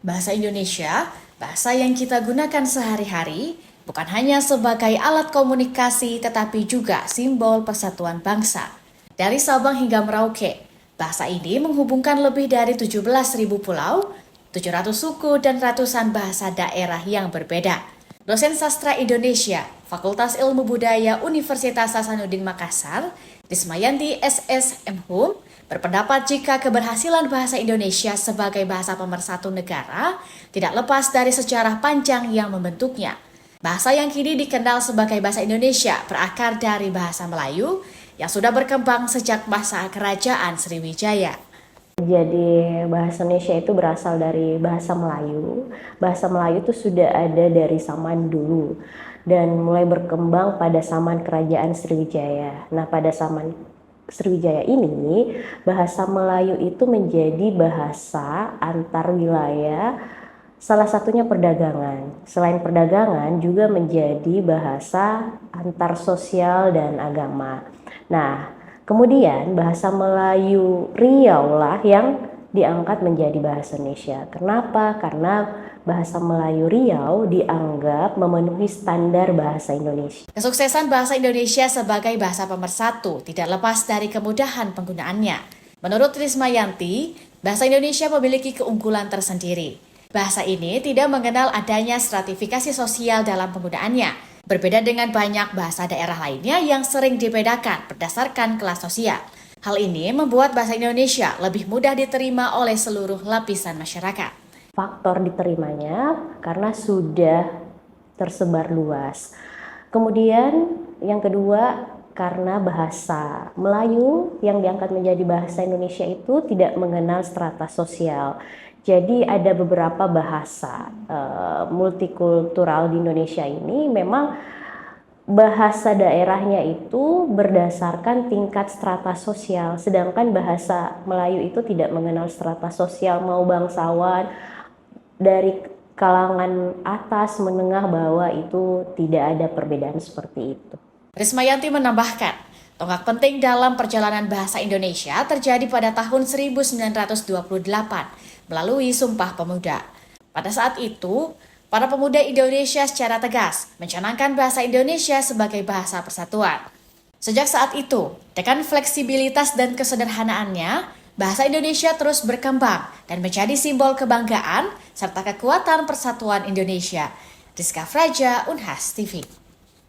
Bahasa Indonesia, bahasa yang kita gunakan sehari-hari, bukan hanya sebagai alat komunikasi tetapi juga simbol persatuan bangsa. Dari Sabang hingga Merauke, bahasa ini menghubungkan lebih dari 17.000 pulau, 700 suku dan ratusan bahasa daerah yang berbeda. Dosen Sastra Indonesia, Fakultas Ilmu Budaya Universitas Hasanuddin Makassar, Rismayanti SSMHUM, berpendapat jika keberhasilan bahasa Indonesia sebagai bahasa pemersatu negara tidak lepas dari sejarah panjang yang membentuknya. Bahasa yang kini dikenal sebagai bahasa Indonesia berakar dari bahasa Melayu yang sudah berkembang sejak masa kerajaan Sriwijaya. Jadi bahasa Indonesia itu berasal dari bahasa Melayu. Bahasa Melayu itu sudah ada dari zaman dulu dan mulai berkembang pada zaman kerajaan Sriwijaya. Nah, pada zaman Sriwijaya ini, bahasa Melayu itu menjadi bahasa antar wilayah, salah satunya perdagangan. Selain perdagangan, juga menjadi bahasa antar sosial dan agama. Nah, kemudian bahasa Melayu Riau lah yang diangkat menjadi bahasa Indonesia. Kenapa? Karena bahasa Melayu Riau dianggap memenuhi standar bahasa Indonesia. Kesuksesan bahasa Indonesia sebagai bahasa pemersatu tidak lepas dari kemudahan penggunaannya. Menurut Rismayanti, bahasa Indonesia memiliki keunggulan tersendiri. Bahasa ini tidak mengenal adanya stratifikasi sosial dalam penggunaannya, berbeda dengan banyak bahasa daerah lainnya yang sering dibedakan berdasarkan kelas sosial. Hal ini membuat bahasa Indonesia lebih mudah diterima oleh seluruh lapisan masyarakat. Faktor diterimanya karena sudah tersebar luas. Kemudian yang kedua, karena bahasa Melayu yang diangkat menjadi bahasa Indonesia itu tidak mengenal strata sosial. Jadi ada beberapa bahasa multikultural di Indonesia ini memang bahasa daerahnya itu berdasarkan tingkat strata sosial, sedangkan bahasa Melayu itu tidak mengenal strata sosial, mau bangsawan, dari kalangan atas, menengah, bawah itu tidak ada perbedaan seperti itu. Rismayanti menambahkan, tonggak penting dalam perjalanan bahasa Indonesia terjadi pada tahun 1928 melalui Sumpah Pemuda. Pada saat itu, para pemuda Indonesia secara tegas mencanangkan bahasa Indonesia sebagai bahasa persatuan. Sejak saat itu, dengan fleksibilitas dan kesederhanaannya, bahasa Indonesia terus berkembang dan menjadi simbol kebanggaan serta kekuatan persatuan Indonesia. Rizka Fraja, Unhas TV.